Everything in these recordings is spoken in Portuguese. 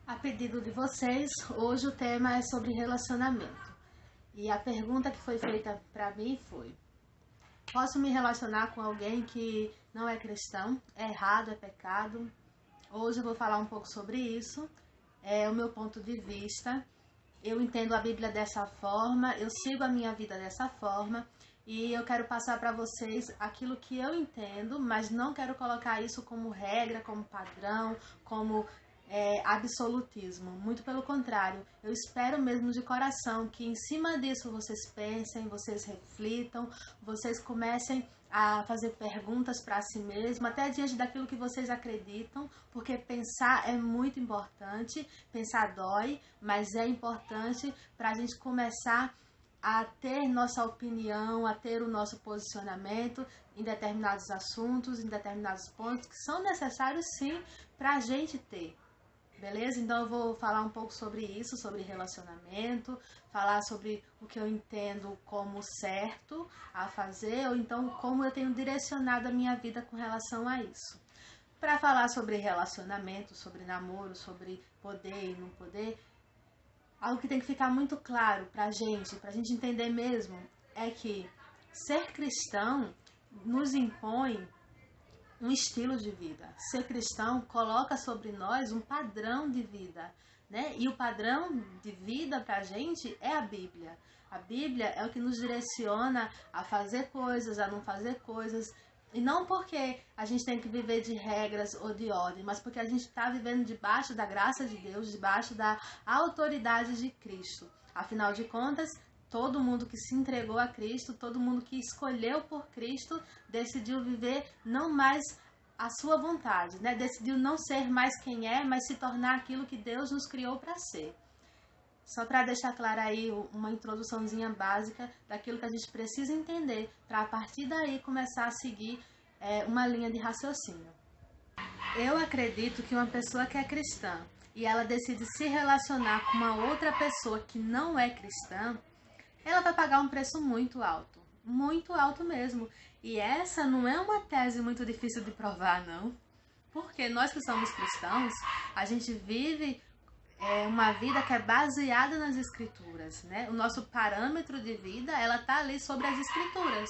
A pedido de vocês, hoje o tema é sobre relacionamento. E a pergunta que foi feita para mim foi: posso me relacionar com alguém que não é cristão? É errado, é pecado? Hoje eu vou falar um pouco sobre isso. É o meu ponto de vista. Eu entendo a Bíblia dessa forma, eu sigo a minha vida dessa forma. E eu quero passar para vocês aquilo que eu entendo, mas não quero colocar isso como regra, como padrão, como absolutismo. Muito pelo contrário, eu espero mesmo de coração que em cima disso vocês pensem, vocês reflitam, vocês comecem a fazer perguntas para si mesmo, até diante daquilo que vocês acreditam, porque pensar é muito importante, pensar dói, mas é importante para a gente começar a ter nossa opinião, a ter o nosso posicionamento em determinados assuntos, em determinados pontos que são necessários sim para a gente ter. Beleza? Então eu vou falar um pouco sobre isso, sobre relacionamento, falar sobre o que eu entendo como certo a fazer, ou então como eu tenho direcionado a minha vida com relação a isso. Para falar sobre relacionamento, sobre namoro, sobre poder e não poder, algo que tem que ficar muito claro pra gente entender mesmo, é que ser cristão nos impõe um estilo de vida. Ser cristão coloca sobre nós um padrão de vida, né? E o padrão de vida pra gente é a Bíblia. A Bíblia é o que nos direciona a fazer coisas, a não fazer coisas. E não porque a gente tem que viver de regras ou de ordem, mas porque a gente está vivendo debaixo da graça de Deus, debaixo da autoridade de Cristo. Afinal de contas, todo mundo que se entregou a Cristo, todo mundo que escolheu por Cristo, decidiu viver não mais a sua vontade, né? Decidiu não ser mais quem é, mas se tornar aquilo que Deus nos criou para ser. Só para deixar clara aí uma introduçãozinha básica daquilo que a gente precisa entender, para a partir daí começar a seguir uma linha de raciocínio. Eu acredito que uma pessoa que é cristã e ela decide se relacionar com uma outra pessoa que não é cristã, ela vai pagar um preço muito alto mesmo. E essa não é uma tese muito difícil de provar, não. Porque nós que somos cristãos, a gente vive uma vida que é baseada nas escrituras, né? O nosso parâmetro de vida, ela tá ali sobre as escrituras.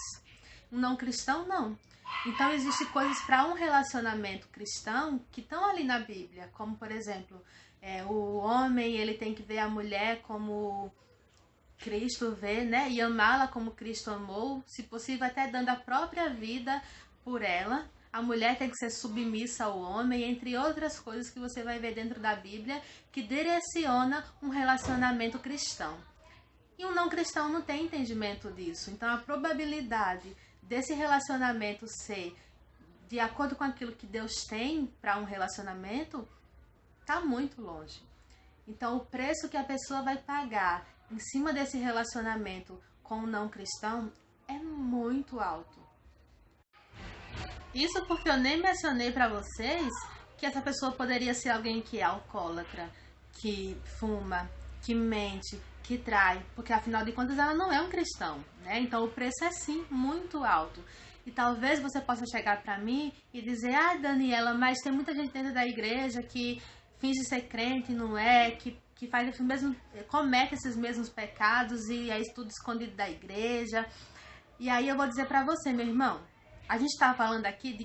Um não cristão, não. Então, existem coisas para um relacionamento cristão que estão ali na Bíblia, como, por exemplo, o homem, ele tem que ver a mulher como Cristo vê, né? E amá-la como Cristo amou, se possível até dando a própria vida por ela. A mulher tem que ser submissa ao homem, entre outras coisas que você vai ver dentro da Bíblia, que direciona um relacionamento cristão. E um não cristão não tem entendimento disso. Então a probabilidade desse relacionamento ser de acordo com aquilo que Deus tem para um relacionamento está muito longe. Então o preço que a pessoa vai pagar em cima desse relacionamento com o não cristão é muito alto. Isso porque eu nem mencionei para vocês que essa pessoa poderia ser alguém que é alcoólatra, que fuma, que mente, que trai, porque afinal de contas ela não é um cristão, né? Então o preço é sim muito alto. E talvez você possa chegar para mim e dizer: ah, Daniela, mas tem muita gente dentro da igreja que finge ser crente e não é, que faz esse mesmo, comete esses mesmos pecados e é tudo escondido da igreja. E aí eu vou dizer para você, meu irmão, a gente está falando aqui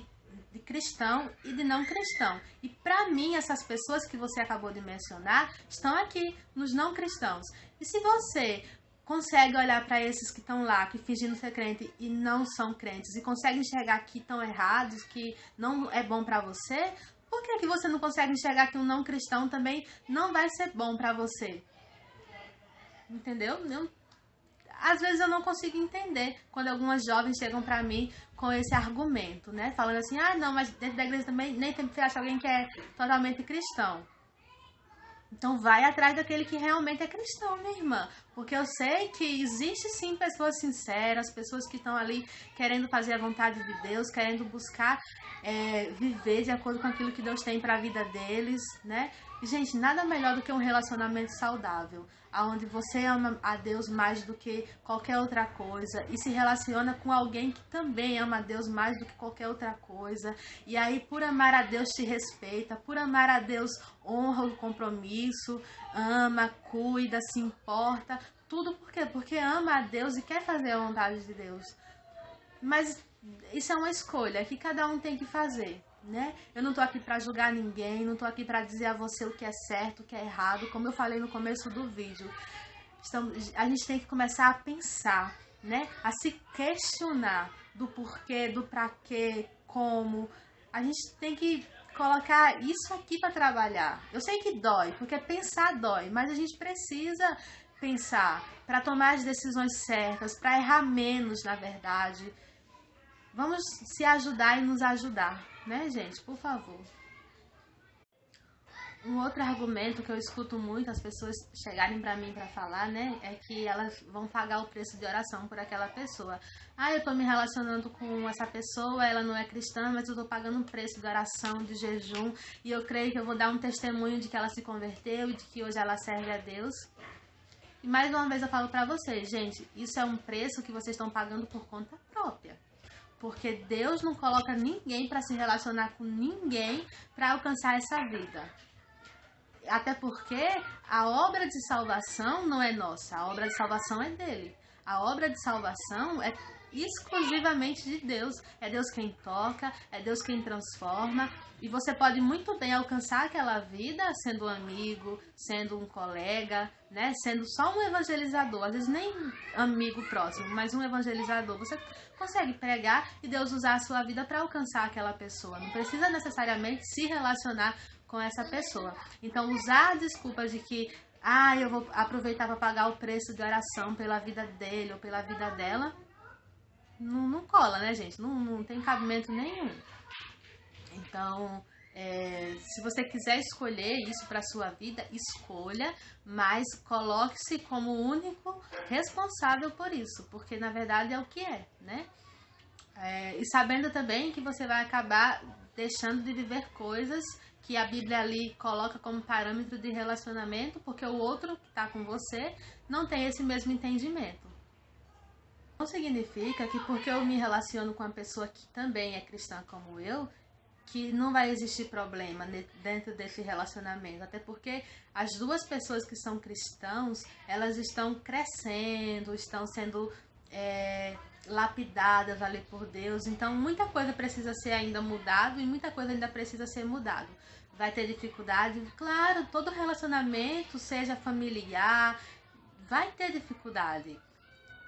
de cristão e de não cristão. E para mim, essas pessoas que você acabou de mencionar estão aqui nos não cristãos. E se você consegue olhar para esses que estão lá, que fingindo ser crente e não são crentes, e consegue enxergar que estão errados, que não é bom para você, por que você não consegue enxergar que um não cristão também não vai ser bom para você? Entendeu? Às vezes eu não consigo entender quando algumas jovens chegam pra mim com esse argumento, né? Falando assim: ah, não, mas dentro da igreja também nem sempre você acha alguém que é totalmente cristão. Então vai atrás daquele que realmente é cristão, minha irmã. Porque eu sei que existe sim pessoas sinceras, pessoas que estão ali querendo fazer a vontade de Deus, querendo buscar viver de acordo com aquilo que Deus tem para a vida deles, né? E, gente, nada melhor do que um relacionamento saudável, onde você ama a Deus mais do que qualquer outra coisa e se relaciona com alguém que também ama a Deus mais do que qualquer outra coisa. E aí, por amar a Deus, te respeita, por amar a Deus, honra o compromisso, ama, cuida, se importa. Tudo por quê? Porque ama a Deus e quer fazer a vontade de Deus. Mas isso é uma escolha que cada um tem que fazer, né? Eu não tô aqui para julgar ninguém, não tô aqui para dizer a você o que é certo, o que é errado, como eu falei no começo do vídeo. A gente tem que começar a pensar, né? A se questionar do porquê, do pra quê, como. A gente tem que colocar isso aqui para trabalhar. Eu sei que dói, porque pensar dói, mas a gente precisa pensar para tomar as decisões certas, para errar menos, na verdade. Vamos se ajudar e nos ajudar, né, gente? Por favor. Um outro argumento que eu escuto muito as pessoas chegarem para mim para falar, né, é que elas vão pagar o preço de oração por aquela pessoa. Ah, eu tô me relacionando com essa pessoa, ela não é cristã, mas eu tô pagando um preço de oração, de jejum, e eu creio que eu vou dar um testemunho de que ela se converteu e de que hoje ela serve a Deus. E mais uma vez eu falo para vocês, gente, isso é um preço que vocês estão pagando por conta própria. Porque Deus não coloca ninguém para se relacionar com ninguém para alcançar essa vida. Até porque a obra de salvação não é nossa, a obra de salvação é dele. A obra de salvação é exclusivamente de Deus. É Deus quem toca, é Deus quem transforma. E você pode muito bem alcançar aquela vida sendo um amigo, sendo um colega, né? Sendo só um evangelizador. Às vezes nem amigo próximo, mas um evangelizador. Você consegue pregar e Deus usar a sua vida para alcançar aquela pessoa. Não precisa necessariamente se relacionar com essa pessoa. Então, usar a desculpa de que eu vou aproveitar para pagar o preço de oração pela vida dele ou pela vida dela, não cola, né, gente? Não tem cabimento nenhum. Então, se você quiser escolher isso para sua vida, escolha, mas coloque-se como o único responsável por isso, porque na verdade é o que é, né? E sabendo também que você vai acabar deixando de viver coisas que a Bíblia ali coloca como parâmetro de relacionamento, porque o outro que está com você não tem esse mesmo entendimento. Não significa que porque eu me relaciono com uma pessoa que também é cristã como eu, que não vai existir problema dentro desse relacionamento. Até porque as duas pessoas que são cristãos, elas estão crescendo, estão sendo lapidadas ali por Deus. Então, muita coisa precisa ser ainda mudado e muita coisa ainda precisa ser mudado. Vai ter dificuldade? Claro, todo relacionamento, seja familiar, vai ter dificuldade.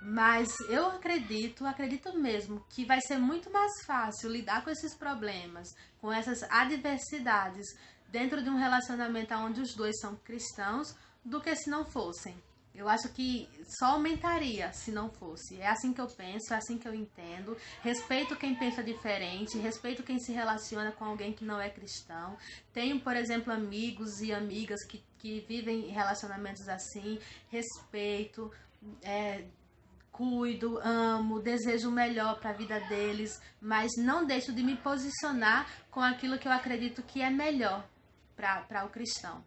Mas eu acredito mesmo que vai ser muito mais fácil lidar com esses problemas, com essas adversidades dentro de um relacionamento onde os dois são cristãos, do que se não fossem. Eu acho que só aumentaria se não fosse. É assim que eu penso, é assim que eu entendo. Respeito quem pensa diferente, respeito quem se relaciona com alguém que não é cristão. Tenho, por exemplo, amigos e amigas que vivem relacionamentos assim. Respeito, cuido, amo, desejo o melhor para a vida deles, mas não deixo de me posicionar com aquilo que eu acredito que é melhor para o cristão.